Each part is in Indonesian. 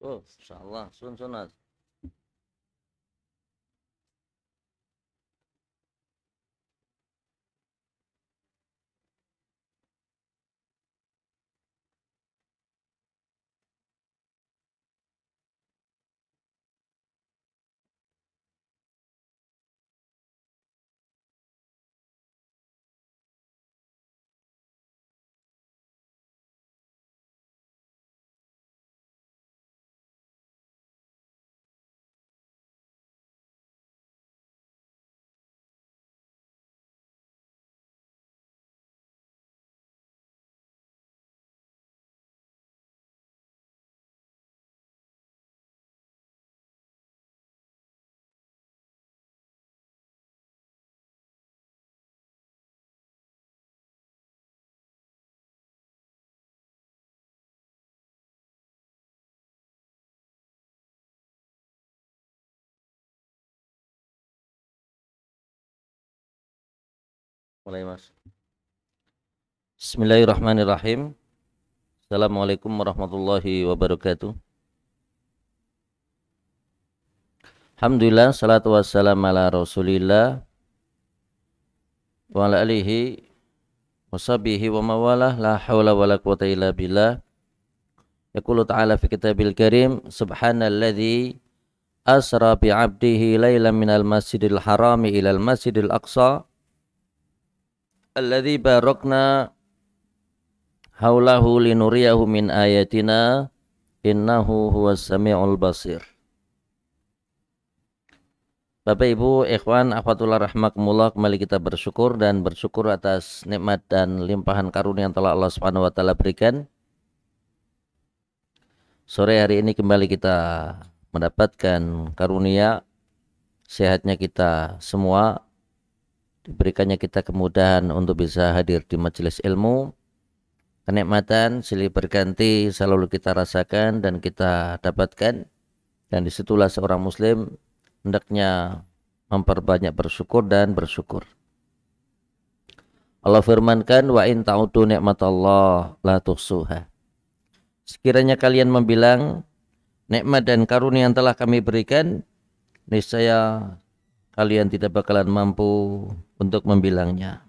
Oh, insyaallah, sunat. Mulai, Mas. Bismillahirrahmanirrahim. Assalamualaikum warahmatullahi wabarakatuh. Alhamdulillah, salatu wassalam ala Rasulillah wa ala alihi wa sahbihi wa mawalah, la haula wa la quwata illa billah. Yaqulu ta'ala fi kitabil karim, subhanalladzi asra bi 'abdihi lailan minal masjidil harami ilal masjidil aqsa alladzi barakna haulahu linuriyahu min ayatina innahu huwas samiul basir. Bapak Ibu, ikhwan, akhwatullah rahmakumullah, kembali kita bersyukur atas nikmat dan limpahan karunia yang telah Allah Subhanahu wa taala berikan. Sore hari ini kembali kita mendapatkan karunia sehatnya kita semua, diberikannya kita kemudahan untuk bisa hadir di majelis ilmu. Kenikmatan silih berganti selalu kita rasakan dan kita dapatkan, dan disitulah seorang muslim hendaknya memperbanyak bersyukur dan bersyukur. Allah firmankan, wa in ta'udu ni'matallah la tuhsuha. Sekiranya kalian membilang nikmat dan karunia yang telah kami berikan, niscaya kalian tidak bakalan mampu untuk membilangnya.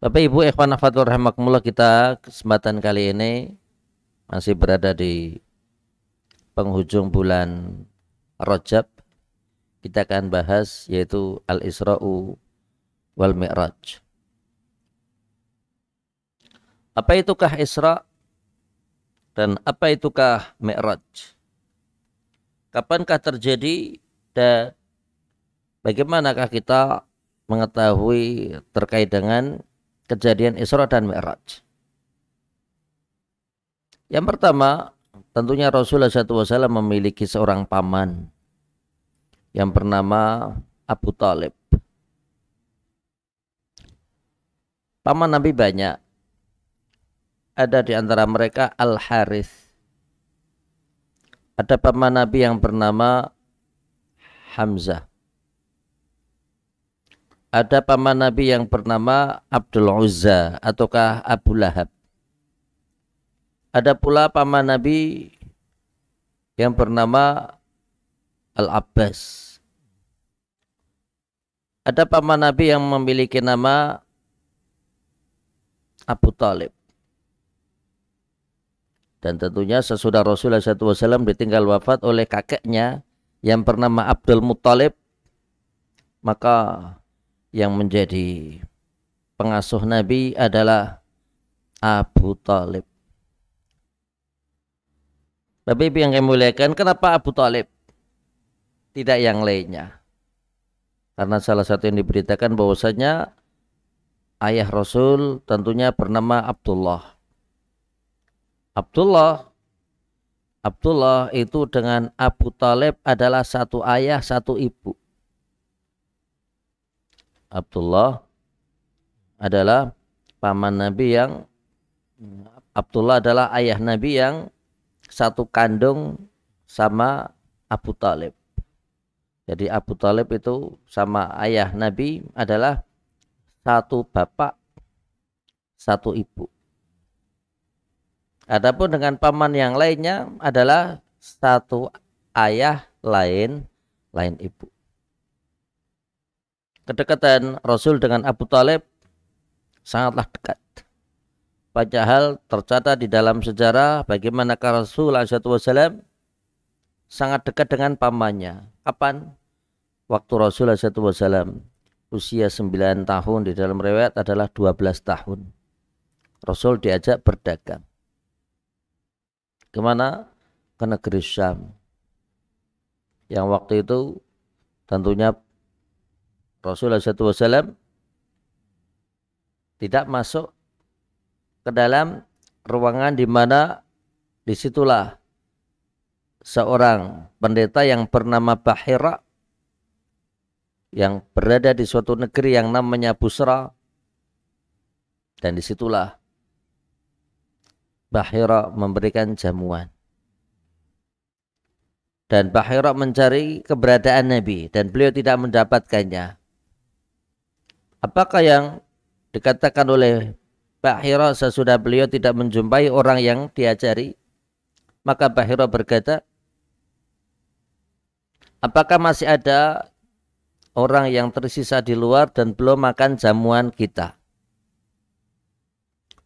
Bapak Ibu, ikhwan akhwat rahimakumullah, kita kesempatan kali ini masih berada di penghujung bulan Rajab. Kita akan bahas yaitu Al-Isra'u wal Mi'raj. Apa itukah Isra dan apa itukah Mi'raj? Kapankah terjadi dan bagaimanakah kita mengetahui terkait dengan kejadian Isra dan Mi'raj? Yang pertama, tentunya Rasulullah SAW memiliki seorang paman yang bernama Abu Talib. Paman Nabi banyak. Ada di antara mereka Al-Harith. Ada paman Nabi yang bernama Hamzah. Ada paman Nabi yang bernama Abdul Uzza ataukah Abu Lahab. Ada pula paman Nabi yang bernama Al-Abbas. Ada paman Nabi yang memiliki nama Abu Talib. Dan tentunya sesudah Rasulullah SAW ditinggal wafat oleh kakeknya yang bernama Abdul Muttalib, maka yang menjadi pengasuh Nabi adalah Abu Talib. Bapak Ibu yang kami muliakan, kenapa Abu Talib? Tidak yang lainnya. Karena salah satu yang diberitakan bahwasanya ayah Rasul tentunya bernama Abdullah. Abdullah itu dengan Abu Talib adalah satu ayah, satu ibu. Abdullah adalah paman Nabi yang Abdullah adalah ayah Nabi yang satu kandung sama Abu Talib. Jadi Abu Talib itu sama ayah Nabi adalah satu bapak, satu ibu. Adapun dengan paman yang lainnya adalah satu ayah lain ibu. Kedekatan Rasul dengan Abu Talib sangatlah dekat. Banyak hal tercatat di dalam sejarah bagaimana Rasul SAW sangat dekat dengan pamannya. Kapan? Waktu Rasul SAW usia 9 tahun, di dalam riwayat adalah 12 tahun. Rasul diajak berdagang. Kemana? Ke negeri Syam. Yang waktu itu tentunya Rasulullah SAW tidak masuk ke dalam ruangan di mana disitulah seorang pendeta yang bernama Bahira yang berada di suatu negeri yang namanya Busra, dan disitulah Bahira memberikan jamuan. Dan Bahira mencari keberadaan Nabi dan beliau tidak mendapatkannya. Apakah yang dikatakan oleh Bahira sesudah beliau tidak menjumpai orang yang diajari? Maka Bahira berkata, apakah masih ada orang yang tersisa di luar dan belum makan jamuan kita?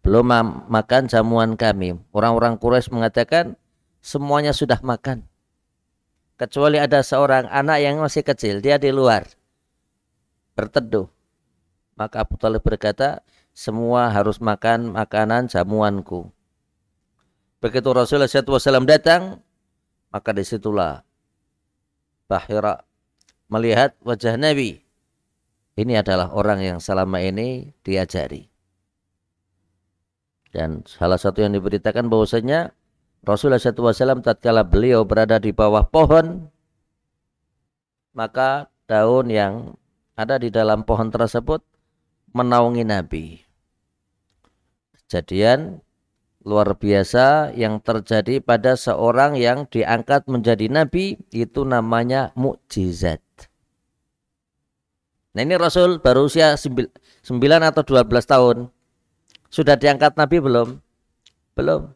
Belum makan jamuan kami. Orang-orang Quraisy mengatakan semuanya sudah makan, kecuali ada seorang anak yang masih kecil, dia di luar berteduh. Maka Abu Talib berkata, semua harus makan makanan jamuanku. Begitu Rasulullah SAW datang, maka disitulah Bahira melihat wajah Nabi. Ini adalah orang yang selama ini diajari. Dan salah satu yang diberitakan bahwasanya Rasulullah SAW tatkala beliau berada di bawah pohon, maka daun yang ada di dalam pohon tersebut menaungi Nabi. Kejadian luar biasa yang terjadi pada seorang yang diangkat menjadi Nabi, itu namanya mukjizat. Nah, ini Rasul baru usia 9 atau 12 tahun. Sudah diangkat Nabi belum? Belum.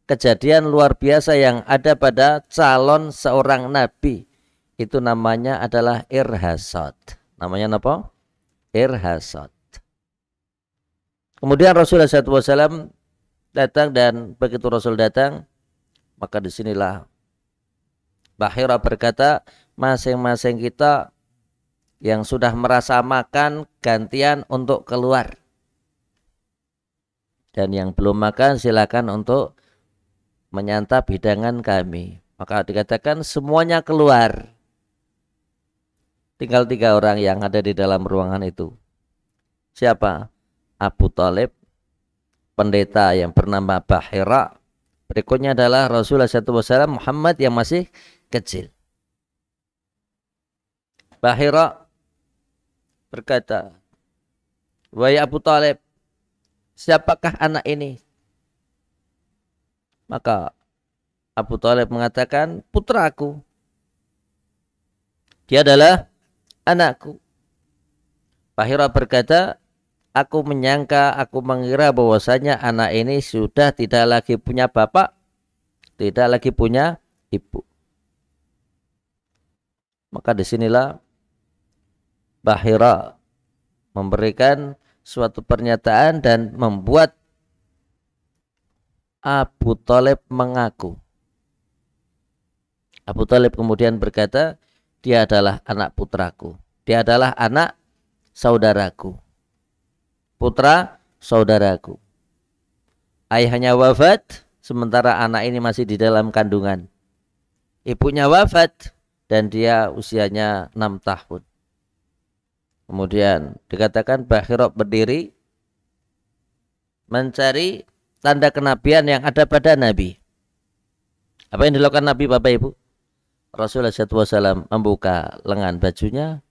Kejadian luar biasa yang ada pada calon seorang Nabi, itu namanya adalah irhasad. Namanya apa? Irhasad. Kemudian Rasulullah SAW datang, dan begitu Rasul datang, maka disinilah Bahira berkata, masing-masing kita yang sudah merasa makan gantian untuk keluar, dan yang belum makan silakan untuk menyantap hidangan kami. Maka dikatakan semuanya keluar. Tinggal 3 orang yang ada di dalam ruangan itu. Siapa? Abu Talib, pendeta yang bernama Bahira. Berikutnya adalah Rasulullah SAW, Muhammad yang masih kecil. Bahira berkata, wahai Abu Talib, siapakah anak ini? Maka Abu Talib mengatakan, putraku. Dia adalah anakku. Bahira berkata, aku menyangka, aku mengira bahwasanya anak ini sudah tidak lagi punya bapak, tidak lagi punya ibu. Maka disinilah Bahira memberikan suatu pernyataan dan membuat Abu Talib mengaku. Abu Talib kemudian berkata, dia adalah anak putraku, dia adalah anak saudaraku, putra saudaraku. Ayahnya wafat, sementara anak ini masih di dalam kandungan. Ibunya wafat dan dia usianya 6 tahun. Kemudian dikatakan Bahira berdiri mencari tanda kenabian yang ada pada Nabi. Apa yang dilakukan Nabi, Bapak Ibu? Rasulullah SAW membuka lengan bajunya,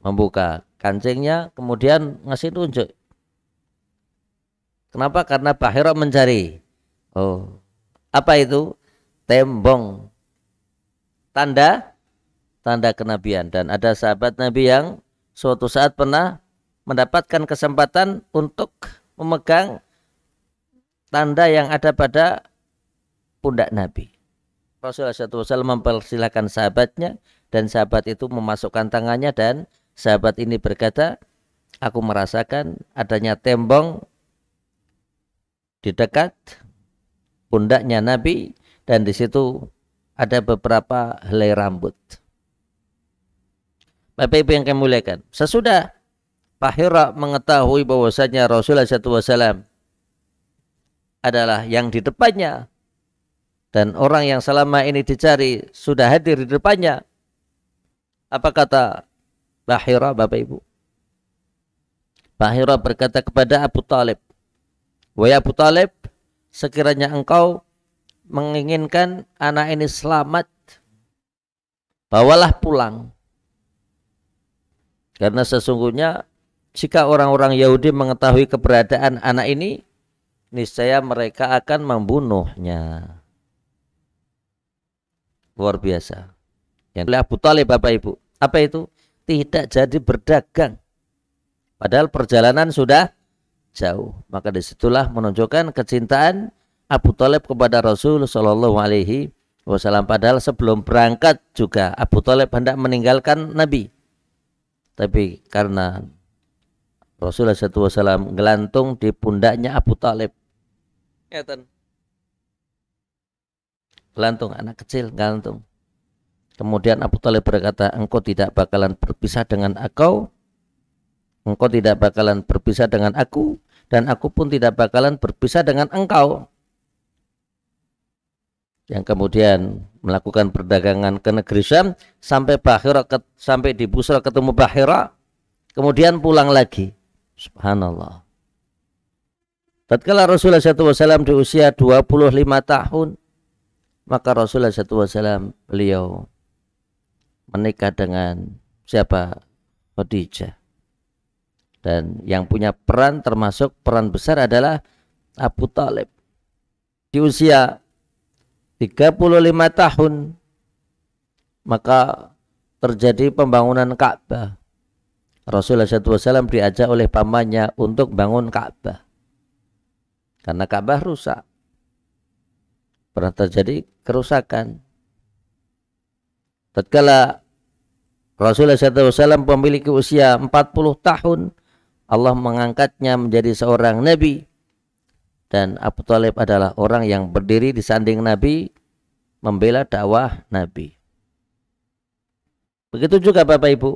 membuka kancingnya, kemudian ngasih tunjuk. Kenapa? Karena Bahira mencari. Oh, apa itu? Tembong. Tanda kenabian. Dan ada sahabat Nabi yang suatu saat pernah mendapatkan kesempatan untuk memegang tanda yang ada pada pundak Nabi. Rasulullah SAW mempersilahkan sahabatnya, dan sahabat itu memasukkan tangannya, dan sahabat ini berkata, aku merasakan adanya tembong di dekat pundaknya Nabi, dan di situ ada beberapa helai rambut. Bapak Ibu yang kami muliakan, sesudah Pak Hira mengetahui bahwasanya Rasulullah SAW adalah yang di depannya, dan orang yang selama ini dicari sudah hadir di depannya, apa kata Pak Hira, Bapak Ibu? Pak Hira berkata kepada Abu Talib, wahai Abu Talib, sekiranya engkau menginginkan anak ini selamat, bawalah pulang. Karena sesungguhnya jika orang-orang Yahudi mengetahui keberadaan anak ini, niscaya mereka akan membunuhnya. Luar biasa. Yang oleh Abu Talib, Bapak Ibu, apa itu? Tidak jadi berdagang. Padahal perjalanan sudah jauh. Maka disitulah menunjukkan kecintaan Abu Talib kepada Rasul Shallallahu Alaihi Wasallam. Padahal sebelum berangkat juga Abu Talib hendak meninggalkan Nabi. Tapi karena Rasulullah SAW gelantung di pundaknya Abu Talib. Gelantung, anak kecil gelantung. Kemudian Abu Talib berkata, engkau tidak bakalan berpisah dengan aku, engkau tidak bakalan berpisah dengan aku, dan aku pun tidak bakalan berpisah dengan engkau. Yang kemudian melakukan perdagangan ke negeri Syam sampai sampai di Busra ketemu Bahira, kemudian pulang lagi. Subhanallah. Tatkala Rasulullah SAW di usia 25 tahun, maka Rasulullah SAW beliau menikah dengan siapa? Khadijah. Dan yang punya peran, termasuk peran besar, adalah Abu Talib. Di usia 35 tahun maka terjadi pembangunan Ka'bah. Rasulullah SAW diajak oleh pamannya untuk bangun Ka'bah karena Ka'bah rusak, pernah terjadi kerusakan. Tatkala Rasulullah SAW memiliki usia 40 tahun, Allah mengangkatnya menjadi seorang nabi, dan Abu Talib adalah orang yang berdiri di samping Nabi, membela dakwah Nabi. Begitu juga Bapak Ibu,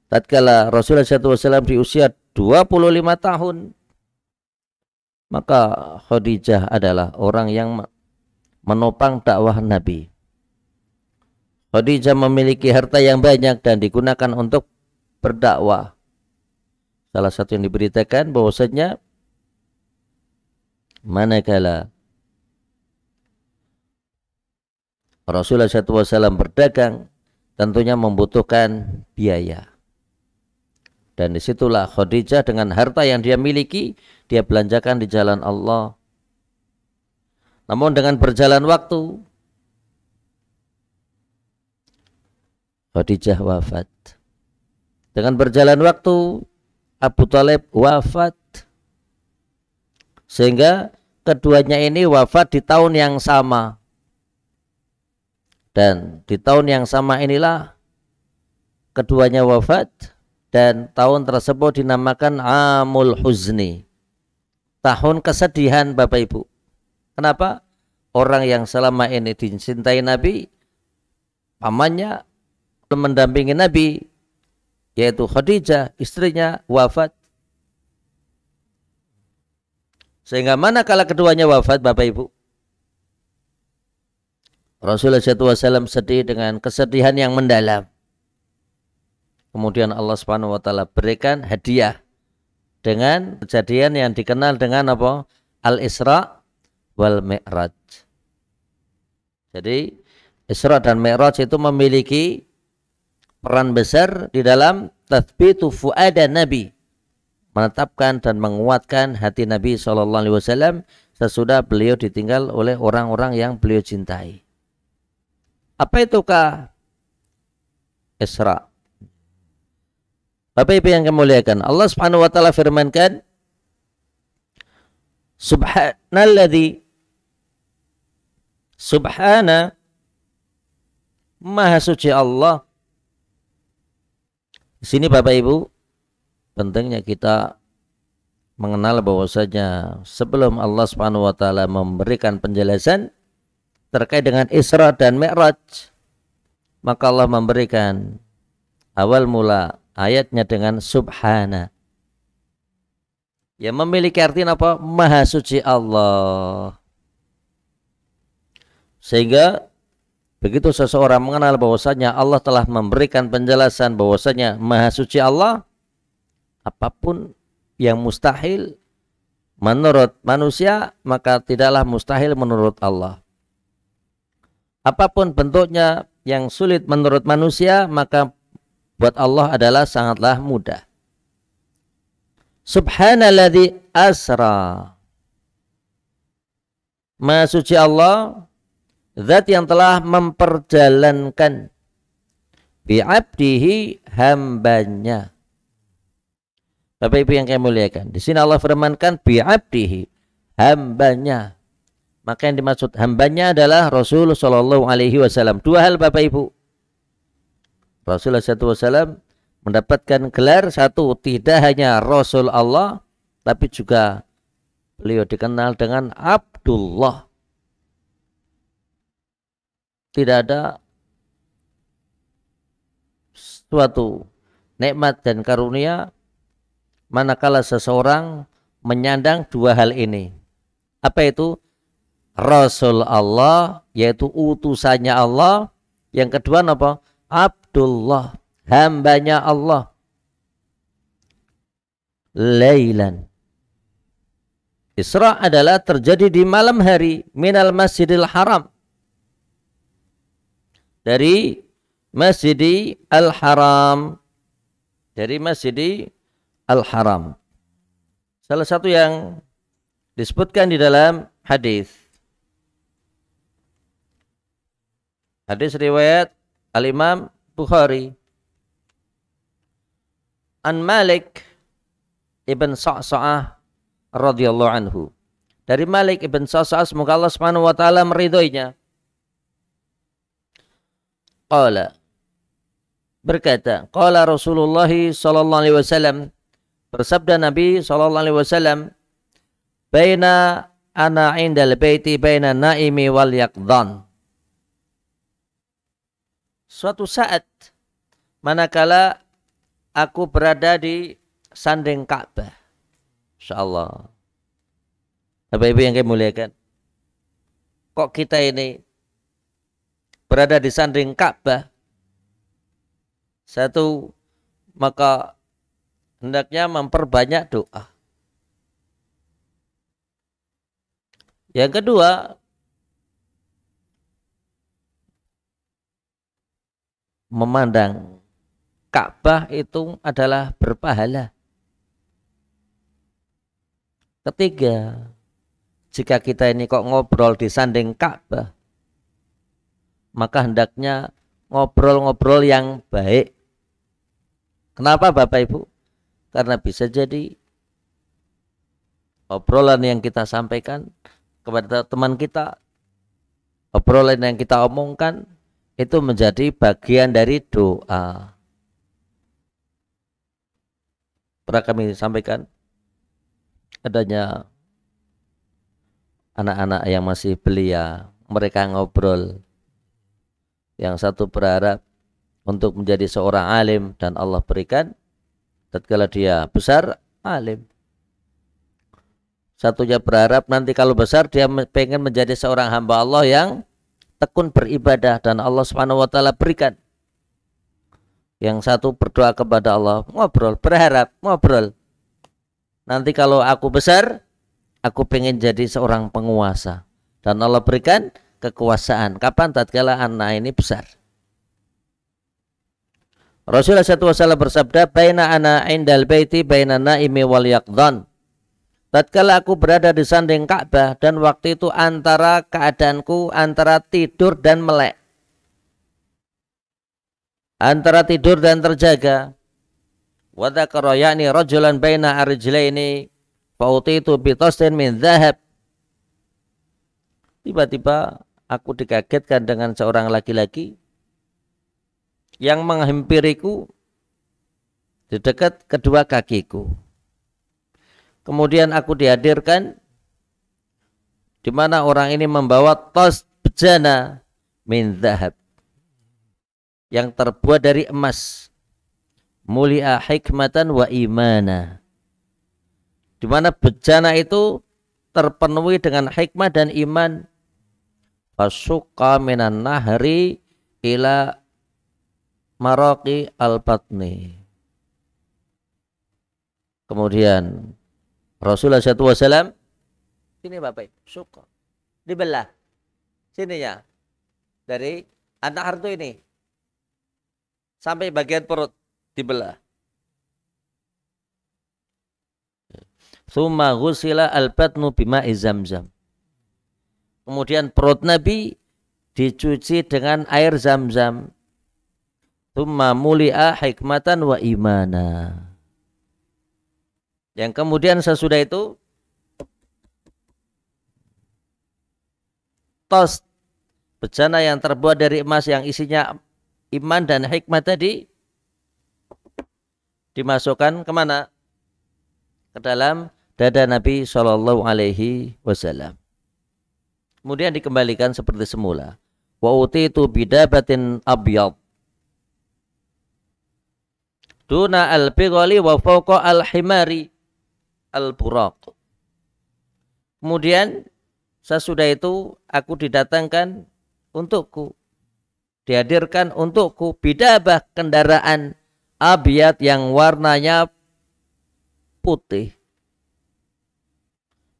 tatkala Rasulullah SAW di usia 25 tahun, maka Khadijah adalah orang yang menopang dakwah Nabi. Khadijah memiliki harta yang banyak dan digunakan untuk berdakwah. Salah satu yang diberitakan bahwasanya manakala Rasulullah SAW berdagang, tentunya membutuhkan biaya. Dan disitulah Khadijah dengan harta yang dia miliki, dia belanjakan di jalan Allah. Namun dengan berjalan waktu, Khadijah wafat. Dengan berjalan waktu, Abu Talib wafat. Sehingga keduanya ini wafat di tahun yang sama. Dan di tahun yang sama inilah keduanya wafat, dan tahun tersebut dinamakan Amul Huzni, tahun kesedihan Bapak Ibu. Kenapa? Orang yang selama ini dicintai Nabi, pamannya mendampingi Nabi, yaitu Khadijah, istrinya, wafat. Sehingga manakala keduanya wafat Bapak Ibu, Rasulullah SAW sedih dengan kesedihan yang mendalam. Kemudian Allah Subhanahu wa taala berikan hadiah dengan kejadian yang dikenal dengan apa? Al-Isra wal Mi'raj. Jadi Isra dan Mi'raj itu memiliki peran besar di dalam tathbitu fu'ada Nabi, menetapkan dan menguatkan hati Nabi SAW sesudah beliau ditinggal oleh orang-orang yang beliau cintai. Apa itukah Isra? Bapak Ibu yang kami muliakan, Allah Subhanahu wa taala firmankan, Subhanalladzi, subhana, maha suci Allah. Di sini Bapak Ibu, pentingnya kita mengenal bahwasanya sebelum Allah Subhanahu wa taala memberikan penjelasan terkait dengan Isra dan Mi'raj, maka Allah memberikan awal mula ayatnya dengan subhana, yang memiliki arti apa? Maha suci Allah. Sehingga begitu seseorang mengenal bahwasanya Allah telah memberikan penjelasan bahwasanya maha suci Allah, apapun yang mustahil menurut manusia maka tidaklah mustahil menurut Allah. Apapun bentuknya yang sulit menurut manusia maka buat Allah adalah sangatlah mudah. Subhanalladzi asra, maha suci Allah, zat yang telah memperjalankan bi'abdihi, hambanya. Bapak Ibu yang kami muliakan, di sini Allah firmankan bi'abdihi, hambanya. Maka yang dimaksud hambanya adalah Rasul sallallahu alaihi wasallam. Dua hal Bapak Ibu. Rasulullah SAW mendapatkan gelar satu, tidak hanya Rasul Allah, tapi juga beliau dikenal dengan Abdullah. Tidak ada suatu nikmat dan karunia manakala seseorang menyandang dua hal ini. Apa itu? Rasul Allah, yaitu utusannya Allah. Yang kedua apa? Abdullah, hambanya Allah. Lailan, Isra adalah terjadi di malam hari, minal masjidil haram, dari Masjid Al-Haram, dari Masjid Al-Haram. Salah satu yang disebutkan di dalam hadis riwayat Al-Imam Bukhari, an Malik ibn Sa'sa'ah radhiyallahu anhu, dari Malik ibn Sa'sa'ah, semoga Allah Subhanahu wa taala meridhoinya. Qala, berkata, qala Rasulullah sallallahu alaihi wasallam, bersabda Nabi sallallahu alaihi wasallam, baina ana indal baiti baina naimi wal yaqdhan. Suatu saat manakala aku berada di sanding Ka'bah. Insyaallah. Bapak Ibu yang kami muliakan, kok kita ini berada di sanding Ka'bah? Satu, maka hendaknya memperbanyak doa. Yang kedua, memandang Ka'bah itu adalah berpahala. Ketiga, jika kita ini kok ngobrol di sanding Ka'bah, maka hendaknya ngobrol-ngobrol yang baik. Kenapa Bapak Ibu? Karena bisa jadi obrolan yang kita sampaikan kepada teman kita, obrolan yang kita omongkan, itu menjadi bagian dari doa. Pernah kami sampaikan adanya anak-anak yang masih belia, mereka ngobrol. Yang satu berharap untuk menjadi seorang alim dan Allah berikan tatkala dia besar alim. Satunya berharap nanti kalau besar dia pengen menjadi seorang hamba Allah yang tekun beribadah dan Allah Subhanahu wa taala berikan. Yang satu berdoa kepada Allah, ngobrol, berharap, ngobrol. Nanti kalau aku besar, aku pengen jadi seorang penguasa dan Allah berikan kekuasaan. Kapan? Tatkala anak ini besar. Rasulullah SAW bersabda, baina ana indal baiti baina naimi wal yaqdhan. Tatkala aku berada di sanding Ka'bah dan waktu itu antara keadaanku antara tidur dan melek, antara tidur dan terjaga. Wa dzakara yani rajulan baina arjlaini Fautitu bitastin min dzahab. Tiba-tiba aku dikagetkan dengan seorang laki-laki yang menghampiriku di dekat kedua kakiku. Kemudian aku dihadirkan di mana orang ini membawa tas bejana min dzahab yang terbuat dari emas, mulia hikmatan wa imana, di mana bejana itu terpenuhi dengan hikmah dan iman. Fasuqa minan nahri ila maraqi al-batni. Kemudian Rasulullah SAW, sini Bapak Ibu, suka dibelah sininya dari anak hartu ini sampai bagian perut dibelah. Tsumma ghusila al-batnu bima'i Zamzam. Kemudian perut Nabi dicuci dengan air Zamzam. Tsumma muli'a hikmatan wa imana. Yang kemudian sesudah itu tos bejana yang terbuat dari emas yang isinya iman dan hikmah tadi dimasukkan kemana? Ke dalam dada Nabi Shallallahu Alaihi Wasallam. Kemudian dikembalikan seperti semula. Wa utitu bidabatin abyad duna al-bighali wa fawqa al-himari al-buraq. Kemudian sesudah itu aku didatangkan untukku, dihadirkan untukku bidabah kendaraan abyad yang warnanya putih.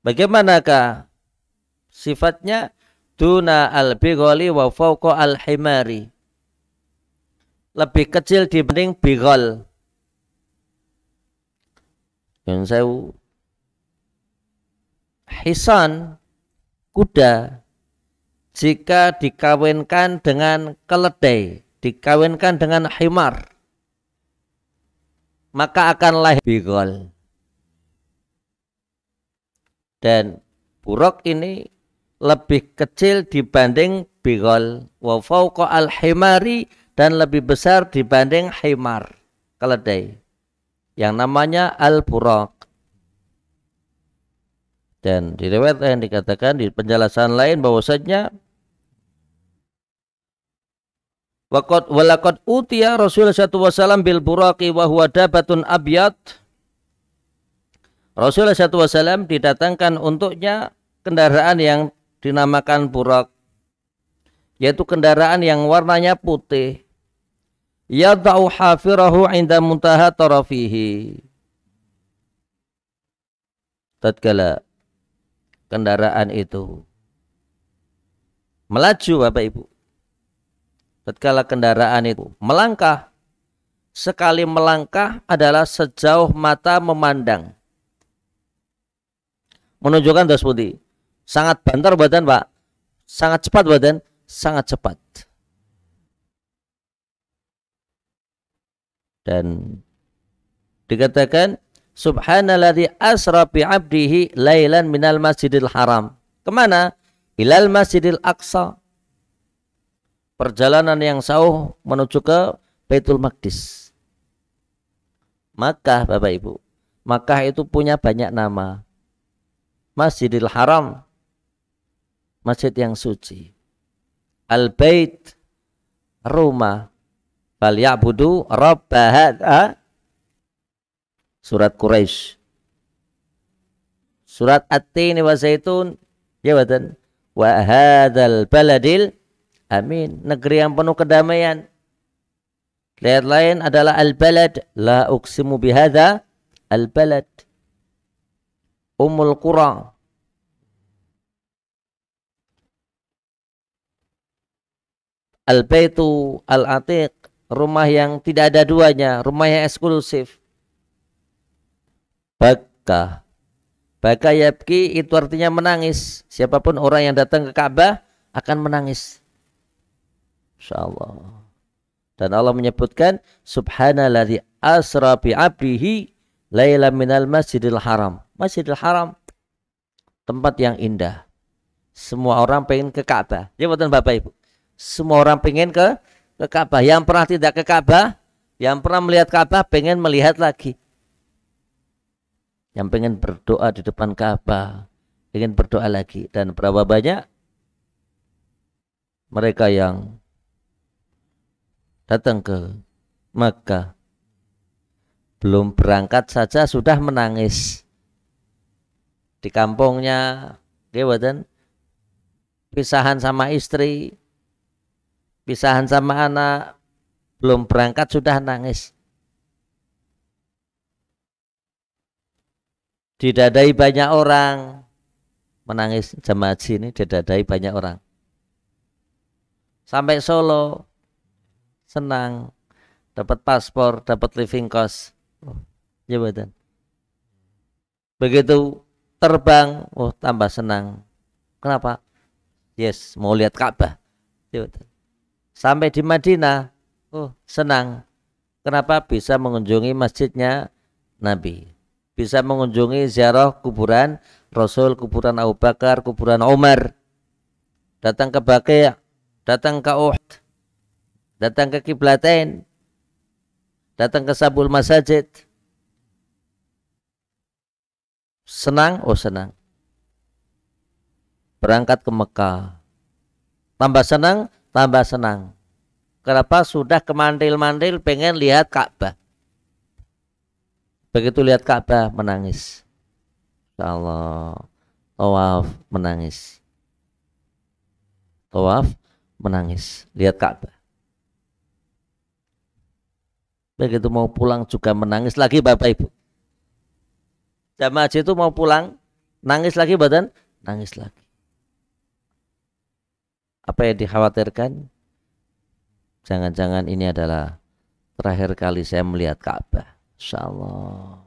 Bagaimanakah sifatnya? Duna al-bighali wa fawqa al-himari. Lebih kecil dibanding bighal. Yang saya hisan kuda jika dikawinkan dengan keledai, dikawinkan dengan himar, maka akan lahir bighal. Dan buraq ini lebih kecil dibanding bighal, wa fawqa al-himari, dan lebih besar dibanding himar, keledai, yang namanya al-buraq. Dan di riwayat yang dikatakan di penjelasan lain bahwasanya walaqad utiya Rasulullah SAW bil buraqi wa huwa dabatun abyad. Rasulullah SAW didatangkan untuknya kendaraan yang dinamakan buraq, yaitu kendaraan yang warnanya putih. Yada'u hafirahu inda muntaha tarafihi. Tatkala kendaraan itu melaju Bapak Ibu, tatkala kendaraan itu melangkah, sekali melangkah adalah sejauh mata memandang. Menunjukkan dos putih. Sangat banter badan Pak. Sangat cepat badan. Sangat cepat. Dan dikatakan subhanalladzi asra bi 'abdihi lailan minal masjidil haram. Kemana? Ilal masjidil aqsa. Perjalanan yang jauh menuju ke Baitul Maqdis. Makkah Bapak Ibu. Makkah itu punya banyak nama. Masjidil Haram, masjid yang suci. Al-Bait, rumah. Falyabudu rabba hadha. Surat Quraisy. Surat At-Tin wa Zaitun, ya badan. Wa hadzal baladil amin, negeri yang penuh kedamaian. Lihat lain adalah al-balad, la uqsimu bihadza al-balad. Ummul Qura. Al-Baitu Al-Atiq, rumah yang tidak ada duanya, rumah yang eksklusif. Baka. Baka yabki itu artinya menangis. Siapapun orang yang datang ke Ka'bah akan menangis. Insyaallah. Dan Allah menyebutkan subhanalladzi asra bi 'abdihi laila minal masjidil haram. Masjidil haram tempat yang indah. Semua orang pengen ke Ka'bah. Ya betul Bapak Ibu. Semua orang pengen ke Ka'bah. Yang pernah tidak ke Ka'bah, yang pernah melihat Ka'bah pengen melihat lagi. Yang pengen berdoa di depan Ka'bah, pengen berdoa lagi. Dan berapa banyak mereka yang datang ke Makkah, belum berangkat saja sudah menangis. Di kampungnya, betul, pisahan sama istri, pisahan sama anak, belum berangkat sudah nangis. Didadai banyak orang, menangis jamaah haji ini didadai banyak orang. Sampai Solo, senang, dapat paspor, dapat living cost. Ya betul. Begitu terbang, tambah senang. Kenapa? Yes, mau lihat Ka'bah. Ya betul. Sampai di Madinah, senang. Kenapa? Bisa mengunjungi masjidnya Nabi. Bisa mengunjungi ziarah kuburan Rasul, kuburan Abu Bakar, kuburan Umar. Datang ke Baqi', datang ke Uhud, datang ke Qiblatain, datang ke Sabul Masajid. Senang? Senang. Berangkat ke Mekah. Tambah senang, tambah senang. Kenapa? Sudah kemandil-mandil pengen lihat Ka'bah. Begitu lihat Ka'bah menangis. Allah, tawaf menangis. Tawaf menangis, lihat Ka'bah. Begitu mau pulang juga menangis lagi Bapak Ibu. Jamaah haji itu mau pulang, nangis lagi badan, nangis lagi. Apa yang dikhawatirkan? Jangan-jangan ini adalah terakhir kali saya melihat Ka'bah. Insyaallah.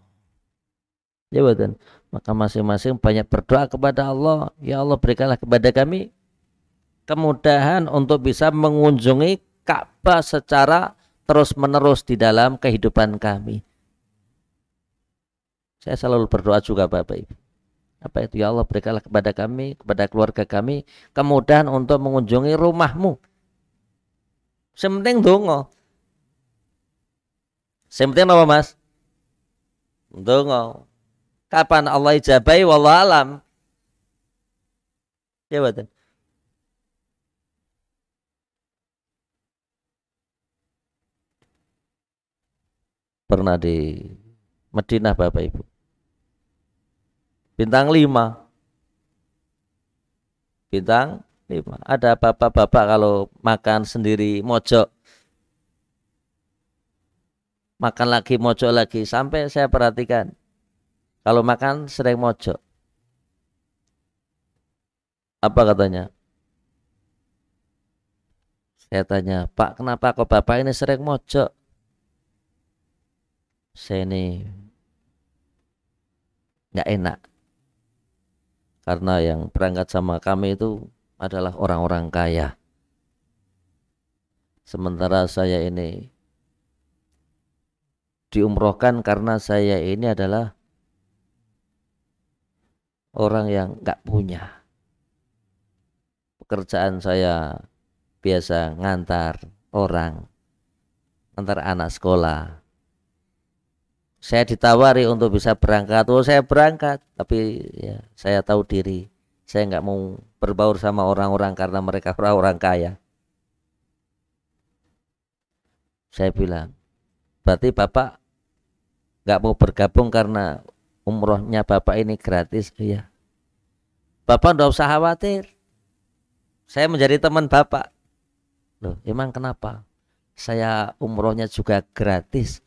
Ya betul. Maka masing-masing banyak berdoa kepada Allah. Ya Allah, berikanlah kepada kami kemudahan untuk bisa mengunjungi Ka'bah secara terus-menerus di dalam kehidupan kami. Saya selalu berdoa juga Bapak Ibu. Apa itu? Ya Allah, berikanlah kepada kami, kepada keluarga kami kemudahan untuk mengunjungi rumahmu. Sementing dongo. Sementing apa Mas? Dongo. Kapan Allah ijabai wallahu alam. Ya betul. Pernah di Madinah Bapak Ibu. Bintang 5. Bintang 5. Ada bapak-bapak kalau makan sendiri mojok. Makan lagi mojok lagi. Sampai saya perhatikan. Kalau makan sering mojok. Apa katanya? Saya tanya, Pak, kenapa kok Bapak ini sering mojok? Saya ini nggak enak. Karena yang berangkat sama kami itu adalah orang-orang kaya. Sementara saya ini diumrohkan karena saya ini adalah orang yang nggak punya. Pekerjaan saya biasa ngantar orang, ngantar anak sekolah. Saya ditawari untuk bisa berangkat, saya berangkat. Tapi ya saya tahu diri, saya nggak mau berbaur sama orang-orang karena mereka orang-orang kaya. Saya bilang, berarti Bapak nggak mau bergabung karena umrohnya Bapak ini gratis? Iya. Bapak nggak usah khawatir, saya menjadi teman Bapak. Loh, emang kenapa? Saya umrohnya juga gratis.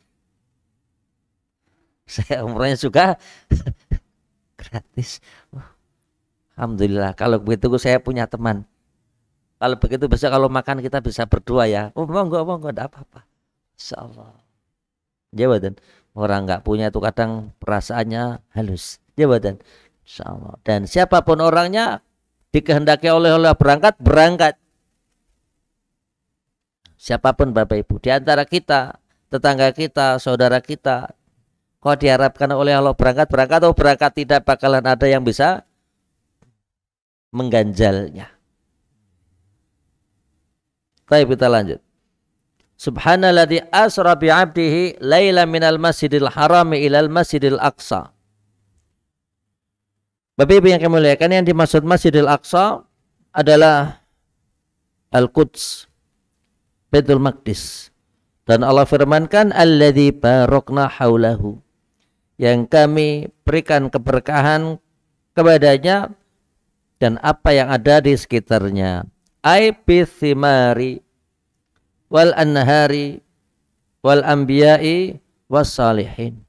Saya umrohnya juga gratis. Alhamdulillah, kalau begitu saya punya teman. Kalau begitu besok kalau makan kita bisa berdua ya. Monggo, enggak apa-apa. Insyaallah. Jabatan. Orang nggak punya itu kadang perasaannya halus. Jabatan. Insyaallah. Dan siapapun orangnya dikehendaki oleh Allah berangkat, berangkat. Siapapun Bapak Ibu, di antara kita, tetangga kita, saudara kita, Kok diharapkan oleh Allah berangkat atau berangkat tidak bakalan ada yang bisa mengganjalnya. Baik, kita lanjut. Subhanalladzi asra bi 'abdihi laila minal masjidil harami ilal masjidil aqsa. Bapak Ibu yang kami muliakan, yang dimaksud Masjidil Aqsa adalah Al-Quds, Baitul Maqdis. Dan Allah firmankan alladzi barakna haulahu, yang kami berikan keberkahan kepadanya dan apa yang ada di sekitarnya. Ai bithimari wal anhari wal anbiya'i was salihin.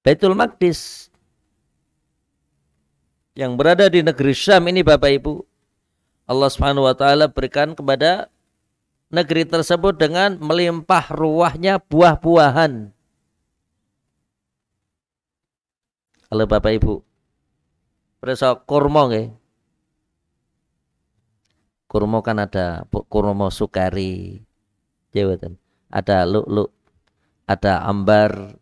Baitul Maqdis yang berada di negeri Syam ini Bapak Ibu, Allah Subhanahu wa taala berikan kepada negeri tersebut dengan melimpah ruahnya buah-buahan. Kalau Bapak Ibu perso kurma nggih. Kurma kan ada kurma sukari, ada lu'lu', ada ambar,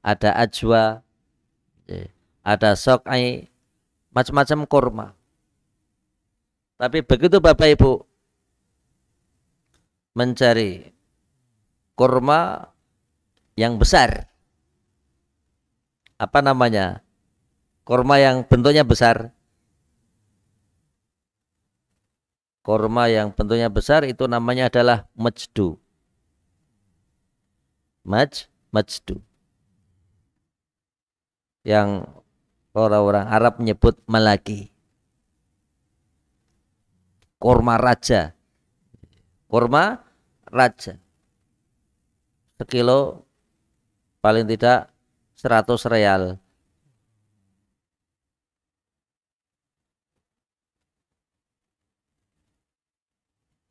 ada ajwa, ada sokai, macam-macam kurma. Tapi begitu Bapak Ibu mencari kurma yang besar, apa namanya? Kurma yang bentuknya besar. Kurma yang bentuknya besar itu namanya adalah majdu. Majdu. Yang orang-orang Arab menyebut malaki. Kurma raja. Kurma raja. Sekilo paling tidak 100 real.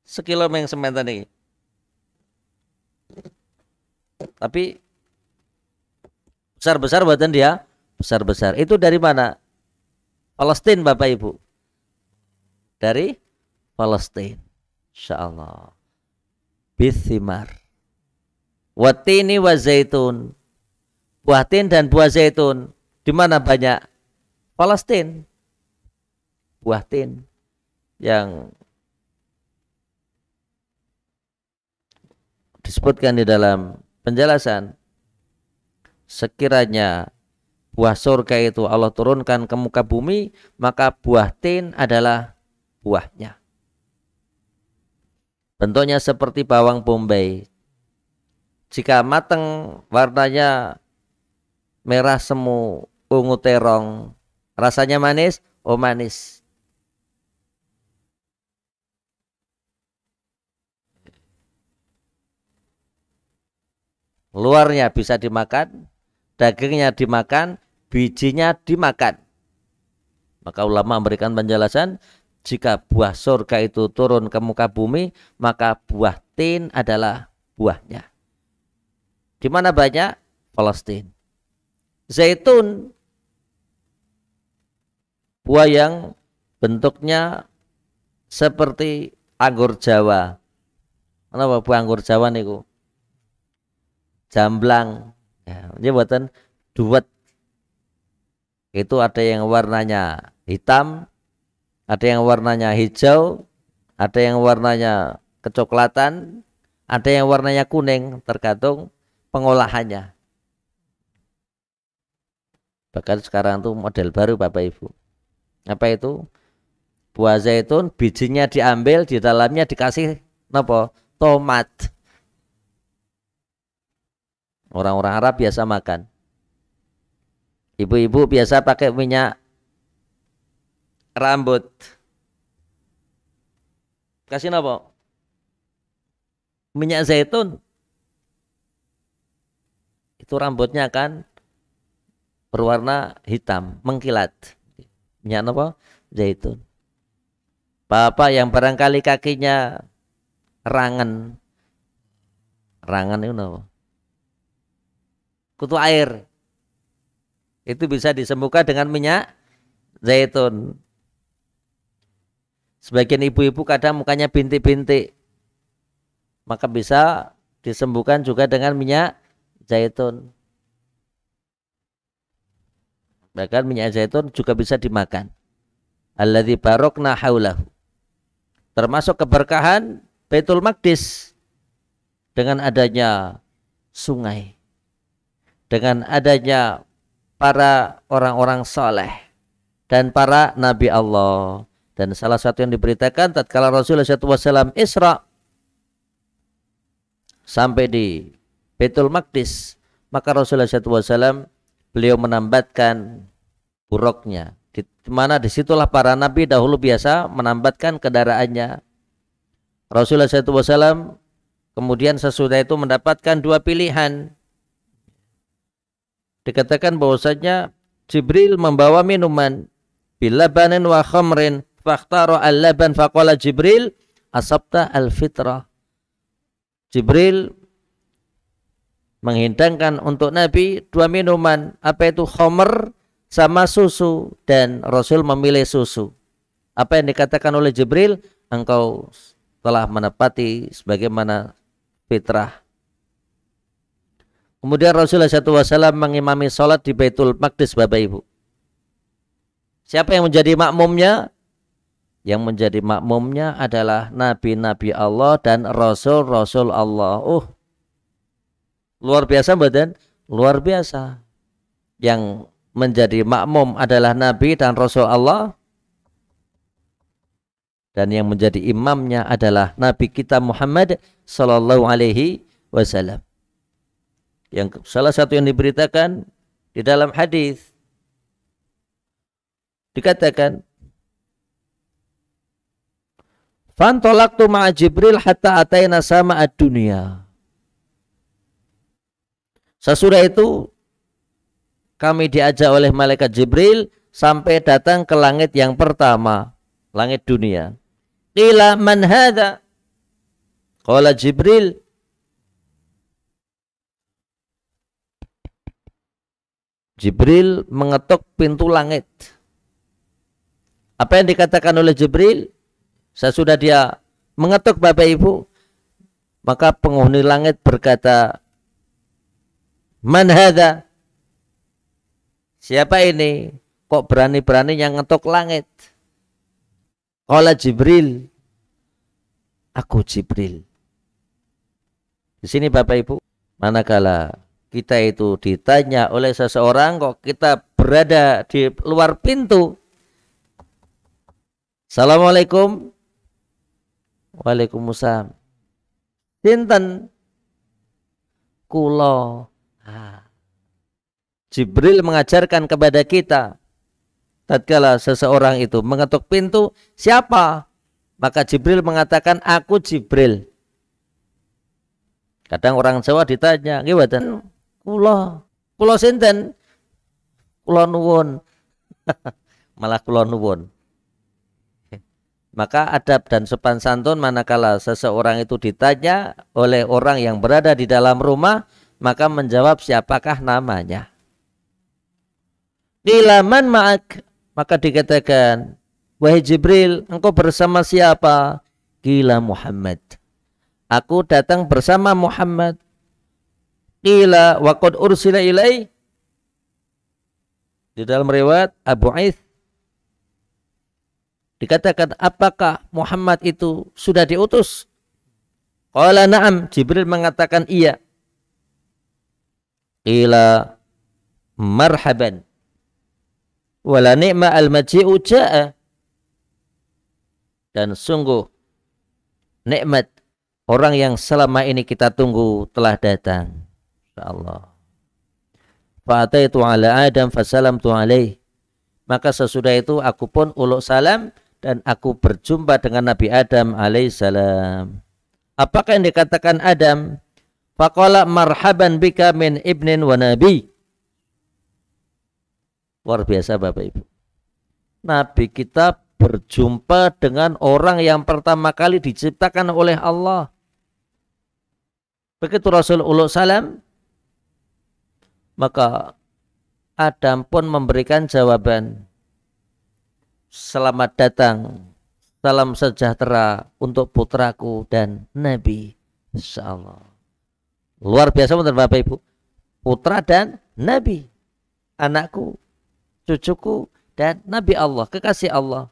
Sekilo meng sementen ini. Tapi besar-besar buatan dia, besar-besar. Itu dari mana? Palestina Bapak Ibu. Dari Palestina. Insyaallah. Bithimar. Watini wa zaitun. Buah tin dan buah zaitun. Di mana banyak? Palestina. Buah tin yang disebutkan di dalam penjelasan, sekiranya buah surga itu Allah turunkan ke muka bumi, maka buah tin adalah buahnya. Bentuknya seperti bawang bombay. Jika matang warnanya merah semu, ungu terong. Rasanya manis? Oh manis. Luarnya bisa dimakan, dagingnya dimakan, bijinya dimakan. Maka ulama memberikan penjelasan, jika buah surga itu turun ke muka bumi, maka buah tin adalah buahnya. Di mana banyak? Palestina. Zaitun, buah yang bentuknya seperti anggur Jawa. Kenapa buah anggur Jawa niku? Jamblang, ya, ini buatan duet. Itu ada yang warnanya hitam, ada yang warnanya hijau, ada yang warnanya kecoklatan, ada yang warnanya kuning, tergantung pengolahannya. Bahkan sekarang tuh model baru Bapak Ibu. Apa itu? Buah zaitun, bijinya diambil, di dalamnya dikasih apa? Tomat. Orang-orang Arab biasa makan. Ibu-ibu biasa pakai minyak rambut. Kasih apa? Minyak zaitun. Itu rambutnya akan berwarna hitam, mengkilat. Minyak apa? Zaitun. Bapak yang barangkali kakinya rangen. Rangen itu apa? Kutu air. Itu bisa disembuhkan dengan minyak zaitun. Sebagian ibu-ibu kadang mukanya bintik-bintik, maka bisa disembuhkan juga dengan minyak zaitun. Bahkan minyak zaitun juga bisa dimakan. Alladzi barokna haulahu. Termasuk keberkahan Baitul Maqdis dengan adanya sungai, dengan adanya para orang-orang soleh dan para nabi Allah. Dan salah satu yang diberitakan tatkala Rasulullah SAW Isra sampai di Baitul Maqdis, maka Rasulullah SAW beliau menambatkan buruknya, di mana disitulah para nabi dahulu biasa menambatkan kendaraannya. Rasulullah SAW kemudian sesudah itu mendapatkan dua pilihan. Dikatakan bahwasanya Jibril membawa minuman bilabanin wa khamrin fakhtara al-laban faqala Jibril asabta al-fitrah. Jibril menghidangkan untuk Nabi dua minuman, apa itu khamr sama susu, dan Rasul memilih susu. Apa yang dikatakan oleh Jibril, engkau telah menepati sebagaimana fitrah. Kemudian Rasulullah SAW mengimami sholat di Baitul Maqdis, Bapak Ibu. Siapa yang menjadi makmumnya? Yang menjadi makmumnya adalah nabi-nabi Allah dan rasul-rasul Allah. Luar biasa badan, luar biasa. Yang menjadi makmum adalah nabi dan rasul Allah, dan yang menjadi imamnya adalah nabi kita Muhammad sallallahu alaihi wasallam. Yang salah satu yang diberitakan di dalam hadis dikatakan, "Fantolaktu ma'a Jibril hatta ataina sama ad-dunya." Sesudah itu kami diajak oleh malaikat Jibril sampai datang ke langit yang pertama, langit dunia. Qila man hadha? Qala Jibril. Jibril mengetuk pintu langit. Apa yang dikatakan oleh Jibril? Sesudah dia mengetuk, Bapak Ibu, maka penghuni langit berkata, "Man hadha?" Siapa ini? Kok berani-berani yang ngetuk langit? Qala Jibril. Aku Jibril. Di sini Bapak Ibu, manakala kita itu ditanya oleh seseorang, kok kita berada di luar pintu. Assalamualaikum. Waalaikumsalam. Sinten? Kulo. Jibril mengajarkan kepada kita, tatkala seseorang itu mengetuk pintu, siapa? Maka Jibril mengatakan, aku Jibril. Kadang orang Jawa ditanya, "Nggih, kulo sinten?" "Kulo nuwun." Malah kulo nuwun. Maka adab dan sopan santun manakala seseorang itu ditanya oleh orang yang berada di dalam rumah, maka menjawab siapakah namanya. Ilaman ma'ak, maka dikatakan, wahai Jibril, engkau bersama siapa? Qila Muhammad. Aku datang bersama Muhammad. Qila wa qad ursila ilai. Di dalam riwayat Abu Ith dikatakan, apakah Muhammad itu sudah diutus? Qala na'am, Jibril mengatakan iya. Qila marhaban wala ni'ma al-maji'u ja'a. Dan sungguh nikmat orang yang selama ini kita tunggu telah datang. Insyaallah. Fa'ataitu ala Adam fasalamtu alaih. Maka sesudah itu aku pun uluk salam dan aku berjumpa dengan Nabi Adam alaihissalam. Apakah yang dikatakan Adam? Faqala marhaban bika min ibnin wa nabi. Luar biasa Bapak Ibu. Nabi kita berjumpa dengan orang yang pertama kali diciptakan oleh Allah. Begitu Rasul uluk salam, maka Adam pun memberikan jawaban, selamat datang, salam sejahtera untuk putraku dan Nabi. Insyaallah. Luar biasa benar Bapak Ibu. Putra dan nabi. Anakku, cucuku, dan nabi Allah, kekasih Allah.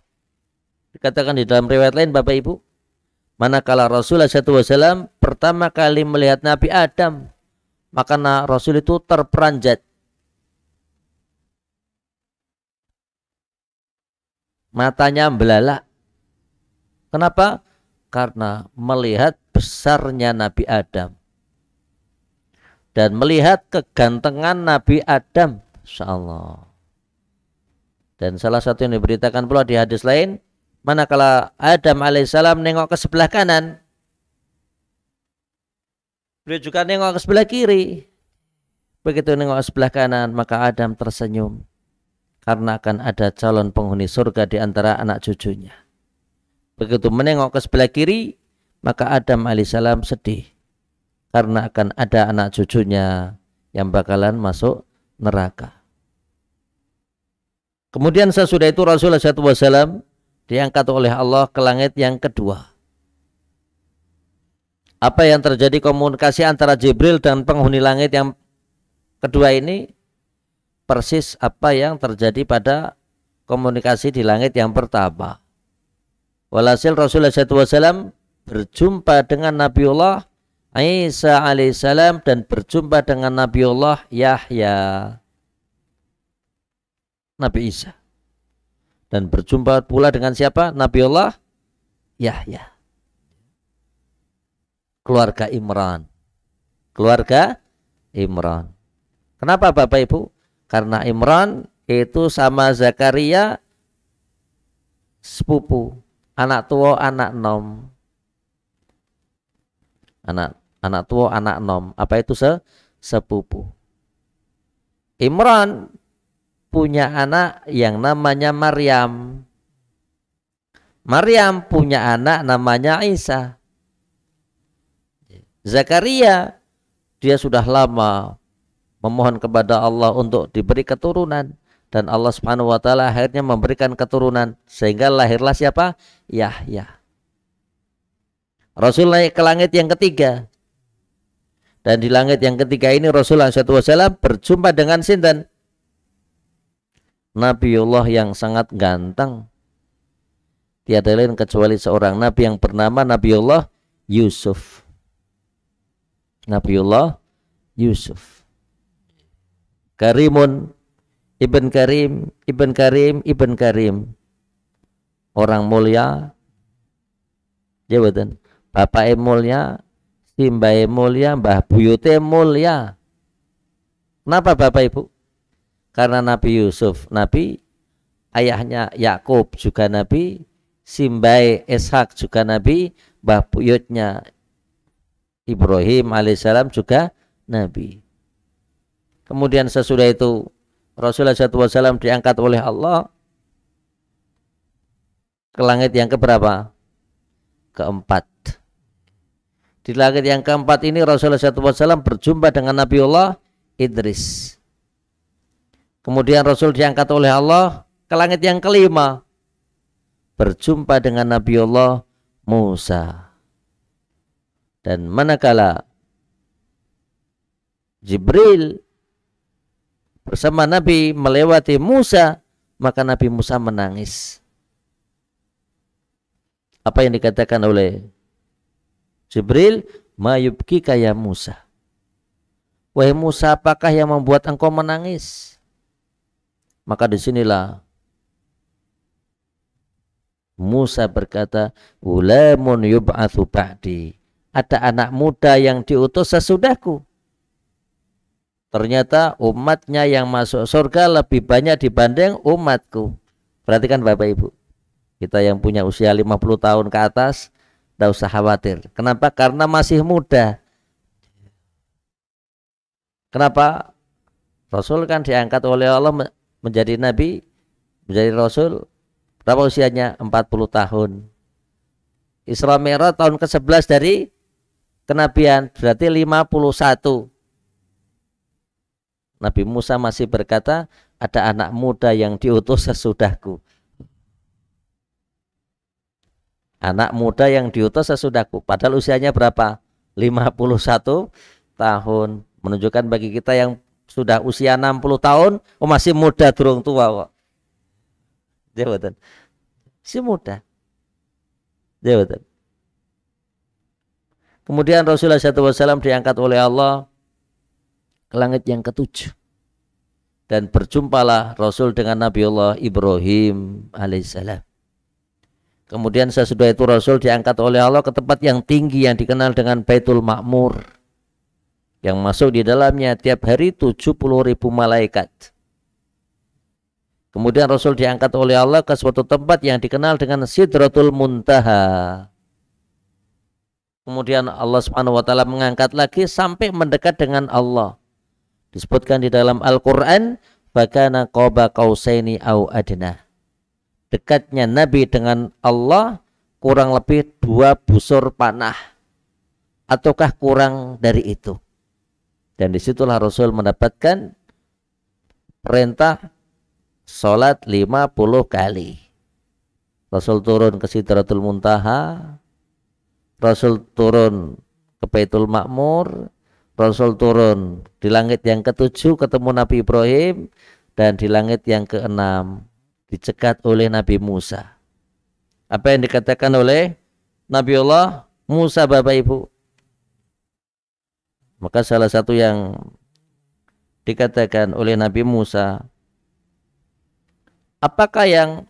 Dikatakan di dalam riwayat lain Bapak Ibu, manakala Rasulullah SAW pertama kali melihat Nabi Adam, maka Rasul itu terperanjat. Matanya belalak. Kenapa? Karena melihat besarnya Nabi Adam dan melihat kegantengan Nabi Adam. Insyaallah. Dan salah satu yang diberitakan pula di hadis lain, manakala Adam alaihissalam nengok ke sebelah kanan, beliau juga nengok ke sebelah kiri. Begitu nengok ke sebelah kanan, maka Adam tersenyum karena akan ada calon penghuni surga di antara anak cucunya. Begitu menengok ke sebelah kiri, maka Adam alaihissalam sedih karena akan ada anak cucunya yang bakalan masuk neraka. Kemudian sesudah itu Rasulullah SAW diangkat oleh Allah ke langit yang kedua. Apa yang terjadi komunikasi antara Jibril dan penghuni langit yang kedua ini persis apa yang terjadi pada komunikasi di langit yang pertama. Walhasil Rasulullah SAW berjumpa dengan Nabiullah Isa alaihissalam dan berjumpa dengan Nabiullah Yahya, Nabi Isa, dan berjumpa pula dengan siapa? Nabiullah Yahya, keluarga Imran. Keluarga Imran. Kenapa Bapak Ibu? Karena Imran itu sama Zakaria sepupu, anak tua anak nom. Anak tua anak nom. Apa itu sepupu? Imran punya anak yang namanya Maryam. Maryam punya anak namanya Isa. Zakaria dia sudah lama memohon kepada Allah untuk diberi keturunan, dan Allah Subhanahu wa taala akhirnya memberikan keturunan sehingga lahirlah siapa? Yahya. Rasul naik ke langit yang ketiga. Dan di langit yang ketiga ini Rasulullah SAW berjumpa dengan sinten? Nabiullah yang sangat ganteng. Tiada lain kecuali seorang nabi yang bernama Nabiullah Yusuf. Nabiullah Yusuf. Karimun, Ibn Karim, Ibn Karim, Ibn Karim. Orang mulia. Jawatan. Bapak mulia, Simbae mulia, Mbah Buyute mulia. Kenapa Bapak Ibu? Karena Nabi Yusuf Nabi, ayahnya Yakub juga Nabi, Simbae Ishak juga Nabi, Mbah Buyutnya Ibrahim alaihissalam juga Nabi. Kemudian sesudah itu Rasulullah SAW diangkat oleh Allah ke langit yang keberapa? Keempat. Di langit yang keempat ini Rasulullah SAW berjumpa dengan Nabiullah Idris. Kemudian Rasul diangkat oleh Allah ke langit yang kelima, berjumpa dengan Nabiullah Musa. Dan manakala Jibril bersama Nabi melewati Musa, maka Nabi Musa menangis. Apa yang dikatakan oleh Jibril? Ma yubkika ya Musa. Wahai Musa, apakah yang membuat engkau menangis? Maka disinilah Musa berkata, ulamun yub'atsu ba'di. Ada anak muda yang diutus sesudahku. Ternyata umatnya yang masuk surga lebih banyak dibanding umatku. Perhatikan Bapak Ibu, kita yang punya usia 50 tahun ke atas tidak usah khawatir. Kenapa? Karena masih muda. Kenapa? Rasul kan diangkat oleh Allah menjadi nabi, menjadi rasul. Berapa usianya? 40 tahun. Isra Mi'raj tahun ke-11 dari kenabian, berarti 51. Nabi Musa masih berkata, ada anak muda yang diutus sesudahku. Anak muda yang diutus sesudahku. Padahal usianya berapa? 51 tahun, menunjukkan bagi kita yang sudah usia 60 tahun, oh masih muda durung tua kok. Jabatan. Si muda. Jabatan. Kemudian Rasulullah SAW diangkat oleh Allah ke langit yang ketujuh. Dan berjumpalah Rasul dengan Nabi Allah Ibrahim alaihissalam. Kemudian sesudah itu Rasul diangkat oleh Allah ke tempat yang tinggi yang dikenal dengan Baitul Ma'mur, yang masuk di dalamnya tiap hari 70.000 malaikat. Kemudian Rasul diangkat oleh Allah ke suatu tempat yang dikenal dengan Sidratul Muntaha. Kemudian Allah Subhanahu wa taala mengangkat lagi sampai mendekat dengan Allah. Disebutkan di dalam Al-Qur'an, "Fakana qaba qausaini au adna." Dekatnya Nabi dengan Allah kurang lebih 2 busur panah ataukah kurang dari itu. Dan disitulah Rasul mendapatkan perintah sholat 50 kali. Rasul turun ke Sidratul Muntaha, Rasul turun ke Baitul Ma'mur, Rasul turun di langit yang ketujuh ketemu Nabi Ibrahim, dan di langit yang keenam dicegat oleh Nabi Musa. Apa yang dikatakan oleh Nabi Allah Musa, Bapak Ibu? Maka salah satu yang dikatakan oleh Nabi Musa, apakah yang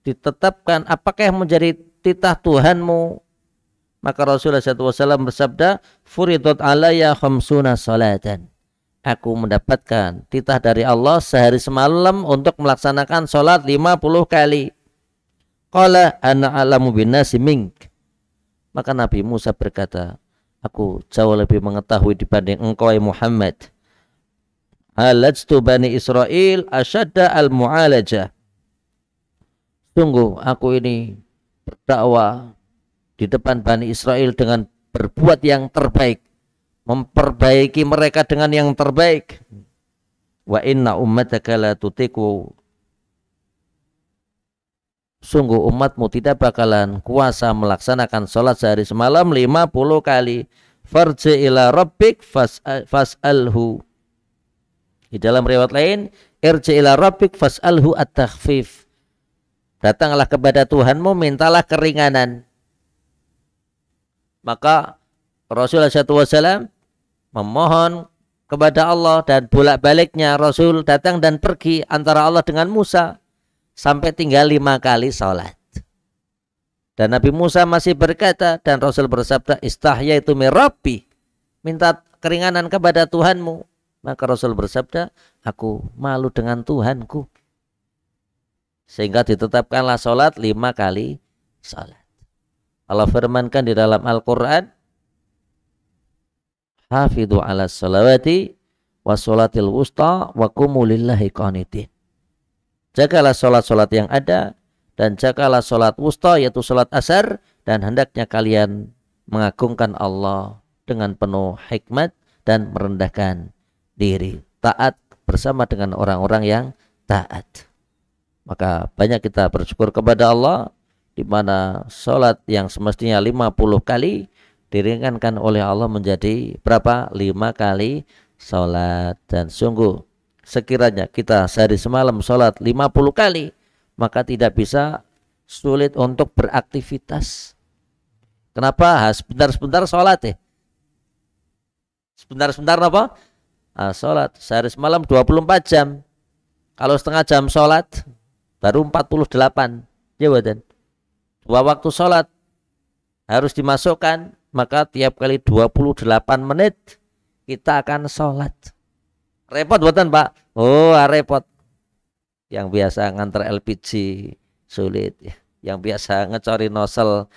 ditetapkan, apakah yang menjadi titah Tuhanmu? Maka Rasulullah SAW bersabda, "Furidot alayya khamsuna salatan." Aku mendapatkan titah dari Allah sehari semalam untuk melaksanakan sholat 50 kali. Qala ana a'lamu binnasi mink. Maka Nabi Musa berkata, aku jauh lebih mengetahui dibanding engkau Muhammad. Halajtu bani Israel asyadda al-mu'alajah. Sungguh aku ini berdakwah di depan Bani Israel dengan berbuat yang terbaik, memperbaiki mereka dengan yang terbaik. Wa inna ummataka la tutiku. Sungguh umatmu tidak bakalan kuasa melaksanakan sholat sehari semalam 50 kali. Farji ila rabbik fas'alhu. Di dalam riwayat lain, irji ila rabbik fas'alhu at-takhfif. Datanglah kepada Tuhanmu, mintalah keringanan. Maka Rasulullah SAW memohon kepada Allah, dan bolak-baliknya Rasul datang dan pergi antara Allah dengan Musa sampai tinggal 5 kali sholat. Dan Nabi Musa masih berkata, dan Rasul bersabda, istahya itu mirabbi, minta keringanan kepada Tuhanmu. Maka Rasul bersabda, aku malu dengan Tuhanku. Sehingga ditetapkanlah sholat 5 kali sholat. Allah firmankan di dalam Al-Quran, hafidhu ala salawati wa sholatil wusta wa qumu lillahi qanitin. Jagalah sholat-sholat yang ada, dan jagalah sholat wusta, yaitu sholat asar, dan hendaknya kalian mengagungkan Allah dengan penuh hikmat dan merendahkan diri, taat bersama dengan orang-orang yang taat. Maka banyak kita bersyukur kepada Allah, di mana sholat yang semestinya 50 kali diringankan oleh Allah menjadi berapa? 5 kali sholat. Dan sungguh sekiranya kita sehari semalam sholat 50 kali, maka tidak bisa sulit untuk beraktivitas. Kenapa? Sebentar-sebentar sholat ya. Sebentar-sebentar apa? Sholat sehari semalam 24 jam. Kalau setengah jam sholat baru 48. Jawaban. 2 waktu sholat harus dimasukkan, maka tiap kali 28 menit kita akan sholat. Repot buatan Pak? Oh repot. Yang biasa nganter LPG sulit, yang biasa ngecori nosel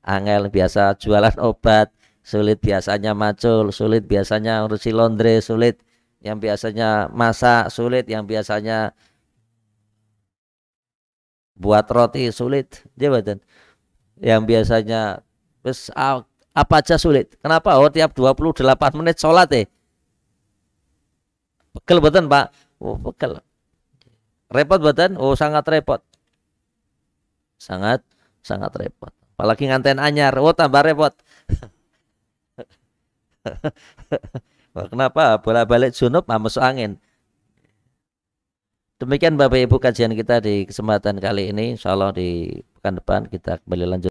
angel, biasa jualan obat sulit, biasanya macul sulit, biasanya ngurusi laundry sulit, yang biasanya masak sulit, yang biasanya buat roti sulit, jabatan. Yang biasanya apa aja sulit. Kenapa? Oh tiap 28 menit sholat Pegel buatan Pak? Oh pegel. Repot buatan? Oh sangat repot. Sangat repot. Apalagi nganten anyar, oh tambah repot. Wah, kenapa bolak-balik junub masuk angin? Demikian Bapak Ibu kajian kita di kesempatan kali ini. Insya Allah di pekan depan kita kembali lanjut.